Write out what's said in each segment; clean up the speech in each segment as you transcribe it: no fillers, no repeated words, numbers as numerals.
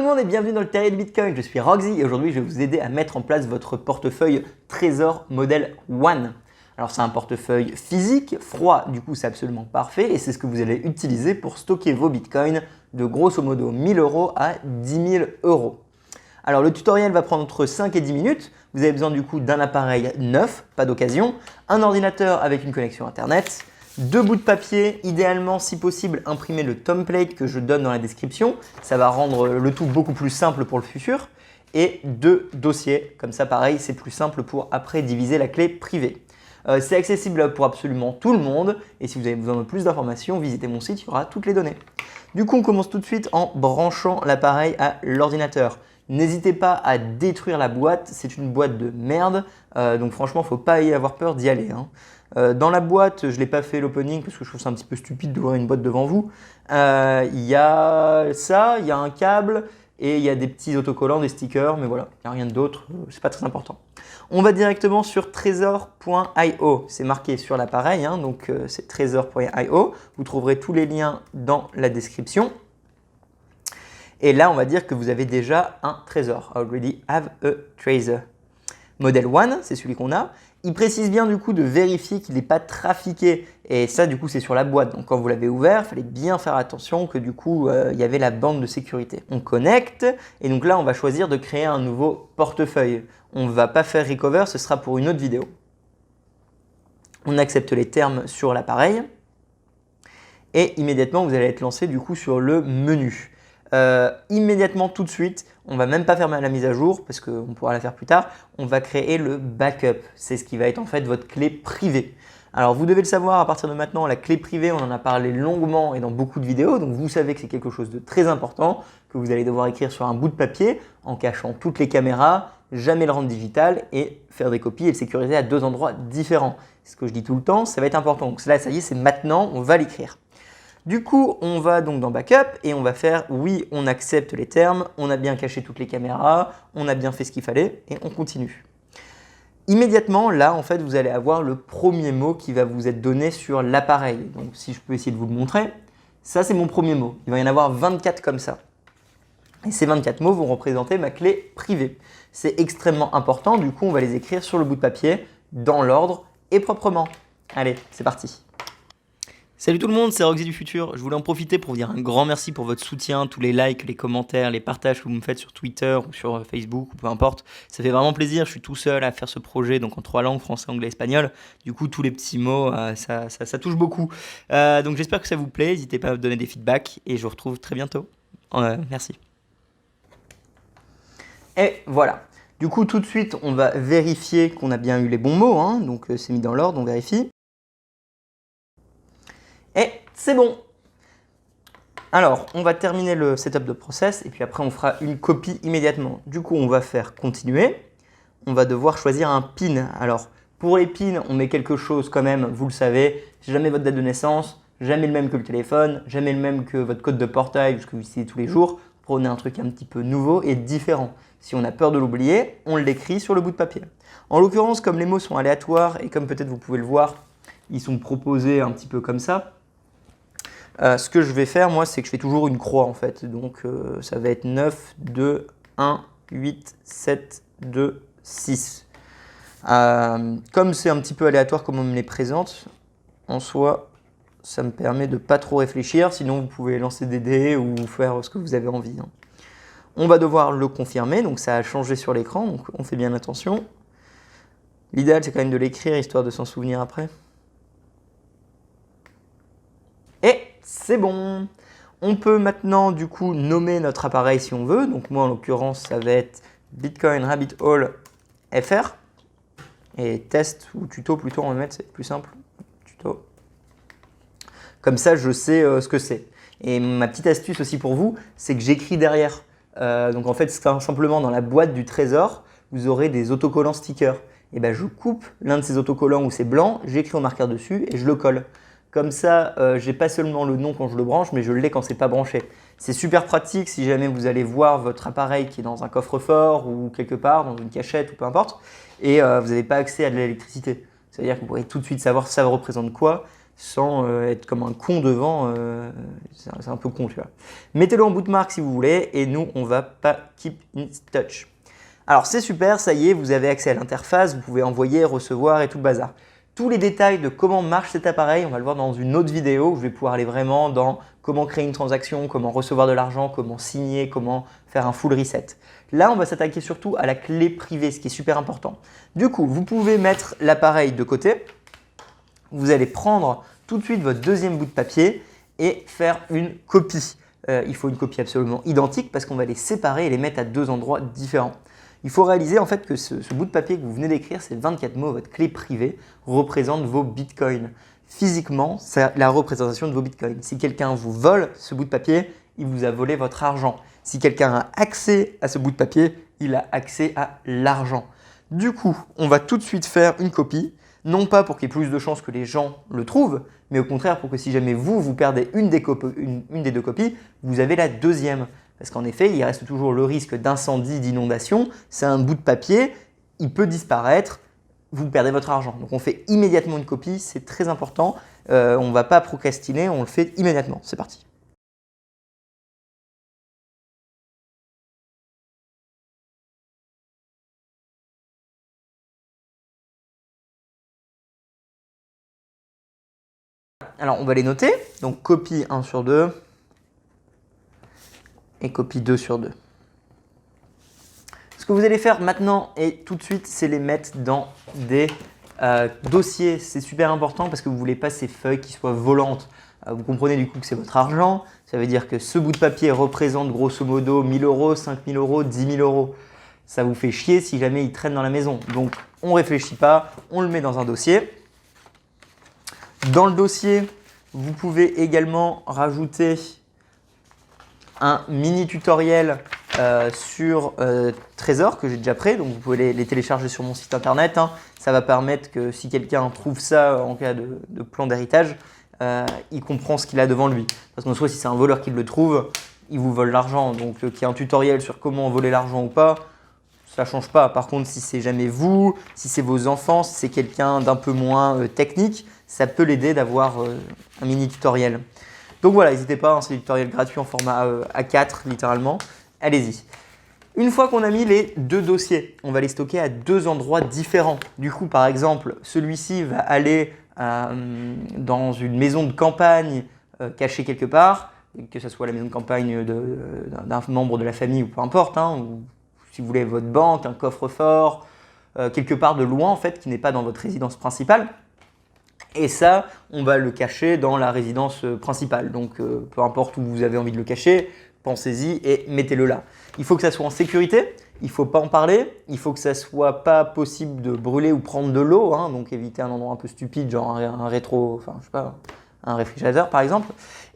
le monde et bienvenue dans le terrier de Bitcoin, je suis Roxy et aujourd'hui je vais vous aider à mettre en place votre portefeuille Trésor modèle One. Alors c'est un portefeuille physique, froid, du coup c'est absolument parfait et c'est ce que vous allez utiliser pour stocker vos Bitcoins de grosso modo 1000 € à 10 000 €. Alors le tutoriel va prendre entre 5 et 10 minutes, vous avez besoin du coup d'un appareil neuf, pas d'occasion, un ordinateur avec une connexion internet, 2 bouts de papier, idéalement si possible imprimer le template que je donne dans la description, ça va rendre le tout beaucoup plus simple pour le futur, et 2 dossiers, comme ça pareil c'est plus simple pour après diviser la clé privée. C'est accessible pour absolument tout le monde et si vous avez besoin de plus d'informations, visitez mon site, il y aura toutes les données. Du coup on commence tout de suite en branchant l'appareil à l'ordinateur. N'hésitez pas à détruire la boîte, c'est une boîte de merde, donc franchement il ne faut pas y avoir peur d'y aller. Dans la boîte, je ne l'ai pas fait l'opening parce que je trouve ça un petit peu stupide d'ouvrir une boîte devant vous. Il y a ça, il y a un câble et il y a des petits autocollants, des stickers, mais voilà, il n'y a rien d'autre, c'est pas très important. On va directement sur trésor.io, c'est marqué sur l'appareil, donc c'est trésor.io. Vous trouverez tous les liens dans la description. Et là, on va dire que vous avez déjà un trésor. Already have a treasure. Model One, c'est celui qu'on a. Il précise bien du coup de vérifier qu'il n'est pas trafiqué. Et ça, du coup, c'est sur la boîte. Donc, quand vous l'avez ouvert, il fallait bien faire attention que du coup, il y avait la bande de sécurité. On connecte. Et donc là, on va choisir de créer un nouveau portefeuille. On ne va pas faire recover, ce sera pour une autre vidéo. On accepte les termes sur l'appareil. Et immédiatement, vous allez être lancé du coup sur le menu. Immédiatement tout de suite, on va même pas faire la mise à jour parce qu'on pourra la faire plus tard, on va créer le backup. C'est ce qui va être en fait votre clé privée. Alors vous devez le savoir à partir de maintenant, la clé privée, on en a parlé longuement et dans beaucoup de vidéos, donc vous savez que c'est quelque chose de très important que vous allez devoir écrire sur un bout de papier en cachant toutes les caméras, jamais le rendre digital et faire des copies et le sécuriser à 2 endroits différents. C'est ce que je dis tout le temps, ça va être important. Donc là, ça y est, c'est maintenant, on va l'écrire. Du coup, on va donc dans Backup et on va faire oui, on accepte les termes, on a bien caché toutes les caméras, on a bien fait ce qu'il fallait et on continue. Immédiatement, là, en fait, vous allez avoir le premier mot qui va vous être donné sur l'appareil. Donc, si je peux essayer de vous le montrer, ça, c'est mon premier mot. Il va y en avoir 24 comme ça. Et ces 24 mots vont représenter ma clé privée. C'est extrêmement important, du coup, on va les écrire sur le bout de papier, dans l'ordre et proprement. Allez, c'est parti. Salut tout le monde, c'est Roxy du futur. Je voulais en profiter pour vous dire un grand merci pour votre soutien, tous les likes, les commentaires, les partages que vous me faites sur Twitter ou sur Facebook ou peu importe. Ça fait vraiment plaisir, je suis tout seul à faire ce projet donc en 3 langues, français, anglais, espagnol. Du coup, tous les petits mots, ça touche beaucoup. Donc j'espère que ça vous plaît, n'hésitez pas à me donner des feedbacks et je vous retrouve très bientôt. Merci. Et voilà. Du coup, tout de suite, on va vérifier qu'on a bien eu les bons mots. Donc c'est mis dans l'ordre, on vérifie. Et c'est bon. Alors, on va terminer le setup de process et puis après, on fera une copie immédiatement. Du coup, on va faire continuer. On va devoir choisir un PIN. Alors, pour les PINs, on met quelque chose quand même, vous le savez, jamais votre date de naissance, jamais le même que le téléphone, jamais le même que votre code de portail, ce que vous utilisez tous les jours. Prenez un truc un petit peu nouveau et différent. Si on a peur de l'oublier, on l'écrit sur le bout de papier. En l'occurrence, comme les mots sont aléatoires et comme peut-être vous pouvez le voir, ils sont proposés un petit peu comme ça. Ce que je vais faire, moi, c'est que je fais toujours une croix en fait. Donc, ça va être 9, 2, 1, 8, 7, 2, 6. Comme c'est un petit peu aléatoire comme on me les présente, en soi, ça me permet de ne pas trop réfléchir. Sinon, vous pouvez lancer des dés ou faire ce que vous avez envie. On va devoir le confirmer. Donc, ça a changé sur l'écran. Donc, on fait bien attention. L'idéal, c'est quand même de l'écrire histoire de s'en souvenir après. Et c'est bon. On peut maintenant du coup nommer notre appareil si on veut. Donc moi en l'occurrence ça va être Bitcoin Rabbit Hole FR. Et test ou tuto plutôt on va mettre, c'est plus simple. Tuto. Comme ça je sais ce que c'est. Et ma petite astuce aussi pour vous, c'est que j'écris derrière. Donc en fait simplement dans la boîte du trésor, vous aurez des autocollants stickers. Et ben je coupe l'un de ces autocollants où c'est blanc, j'écris au marqueur dessus et je le colle. Comme ça, j'ai pas seulement le nom quand je le branche, mais je l'ai quand c'est pas branché. C'est super pratique si jamais vous allez voir votre appareil qui est dans un coffre-fort ou quelque part, dans une cachette ou peu importe, et vous n'avez pas accès à de l'électricité. C'est-à-dire que vous pourrez tout de suite savoir ça représente quoi. sans être comme un con devant, c'est un peu con, tu vois. Mettez-le en bookmark si vous voulez et nous, on va pas keep in touch. Alors c'est super, ça y est, vous avez accès à l'interface, vous pouvez envoyer, recevoir et tout le bazar. Tous les détails de comment marche cet appareil, on va le voir dans une autre vidéo où je vais pouvoir aller vraiment dans comment créer une transaction, comment recevoir de l'argent, comment signer, comment faire un full reset. Là, on va s'attaquer surtout à la clé privée, ce qui est super important. Du coup, vous pouvez mettre l'appareil de côté. Vous allez prendre tout de suite votre deuxième bout de papier et faire une copie. Il faut une copie absolument identique parce qu'on va les séparer et les mettre à deux endroits différents. Il faut réaliser en fait que ce bout de papier que vous venez d'écrire, c'est 24 mots, votre clé privée représente vos bitcoins. Physiquement, c'est la représentation de vos bitcoins. Si quelqu'un vous vole ce bout de papier, il vous a volé votre argent. Si quelqu'un a accès à ce bout de papier, il a accès à l'argent. Du coup, on va tout de suite faire une copie, non pas pour qu'il y ait plus de chances que les gens le trouvent, mais au contraire pour que si jamais vous perdez une des deux copies, vous avez la deuxième. Parce qu'en effet, il reste toujours le risque d'incendie, d'inondation. C'est un bout de papier, il peut disparaître, vous perdez votre argent. Donc on fait immédiatement une copie, c'est très important. On ne va pas procrastiner, on le fait immédiatement. C'est parti. Alors on va les noter. Donc copie 1 sur 2 et copie 2 sur 2. Ce que vous allez faire maintenant et tout de suite, c'est les mettre dans des dossiers. C'est super important parce que vous ne voulez pas ces feuilles qui soient volantes. Vous comprenez du coup que c'est votre argent. Ça veut dire que ce bout de papier représente grosso modo 1000 euros, 5000 euros, 10 000 euros. Ça vous fait chier si jamais il traîne dans la maison. Donc on ne réfléchit pas, on le met dans un dossier. Dans le dossier, vous pouvez également rajouter un mini tutoriel sur Trésor que j'ai déjà prêt, donc vous pouvez les télécharger sur mon site internet. Ça va permettre que si quelqu'un trouve ça en cas de plan d'héritage, il comprend ce qu'il a devant lui. Parce qu'en soit, si c'est un voleur qui le trouve, il vous vole l'argent. Donc qu'il y ait un tutoriel sur comment voler l'argent ou pas, ça ne change pas. Par contre, si c'est jamais vous, si c'est vos enfants, si c'est quelqu'un d'un peu moins technique, ça peut l'aider d'avoir un mini tutoriel. Donc voilà, n'hésitez pas, c'est des tutoriels gratuits en format A4 littéralement. Allez-y. Une fois qu'on a mis les deux dossiers, on va les stocker à deux endroits différents. Du coup, par exemple, celui-ci va aller dans une maison de campagne cachée quelque part, que ce soit la maison de campagne d'un membre de la famille ou peu importe, ou si vous voulez votre banque, un coffre-fort, quelque part de loin en fait, qui n'est pas dans votre résidence principale. Et ça, on va le cacher dans la résidence principale. Donc, peu importe où vous avez envie de le cacher, pensez-y et mettez-le là. Il faut que ça soit en sécurité, il ne faut pas en parler, il faut que ça soit pas possible de brûler ou prendre de l'eau, donc éviter un endroit un peu stupide, genre un un réfrigérateur par exemple,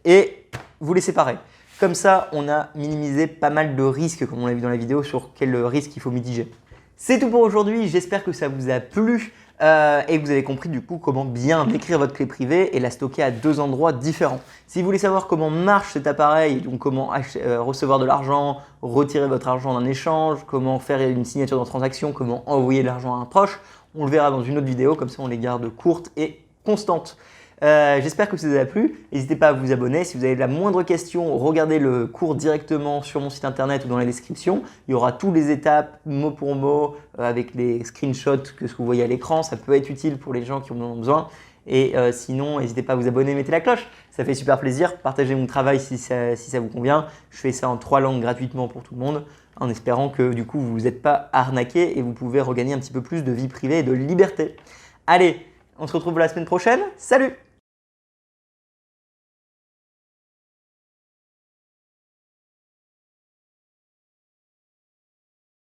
et vous les séparez. Comme ça, on a minimisé pas mal de risques, comme on l'a vu dans la vidéo, sur quel risque il faut mitiger. C'est tout pour aujourd'hui, j'espère que ça vous a plu. Et que vous avez compris du coup comment bien décrire votre clé privée et la stocker à deux endroits différents. Si vous voulez savoir comment marche cet appareil, donc comment recevoir de l'argent, retirer votre argent d'un échange, comment faire une signature de transaction, comment envoyer de l'argent à un proche, on le verra dans une autre vidéo, comme ça on les garde courtes et constantes. J'espère que ça vous a plu. N'hésitez pas à vous abonner. Si vous avez la moindre question, regardez le cours directement sur mon site internet ou dans la description. Il y aura toutes les étapes mot pour mot avec les screenshots que ce que vous voyez à l'écran. Ça peut être utile pour les gens qui en ont besoin. Et sinon, n'hésitez pas à vous abonner, mettez la cloche. Ça fait super plaisir. Partagez mon travail si ça vous convient. Je fais ça en 3 langues gratuitement pour tout le monde en espérant que du coup vous n'êtes pas arnaqué et vous pouvez regagner un petit peu plus de vie privée et de liberté. Allez, on se retrouve la semaine prochaine. Salut!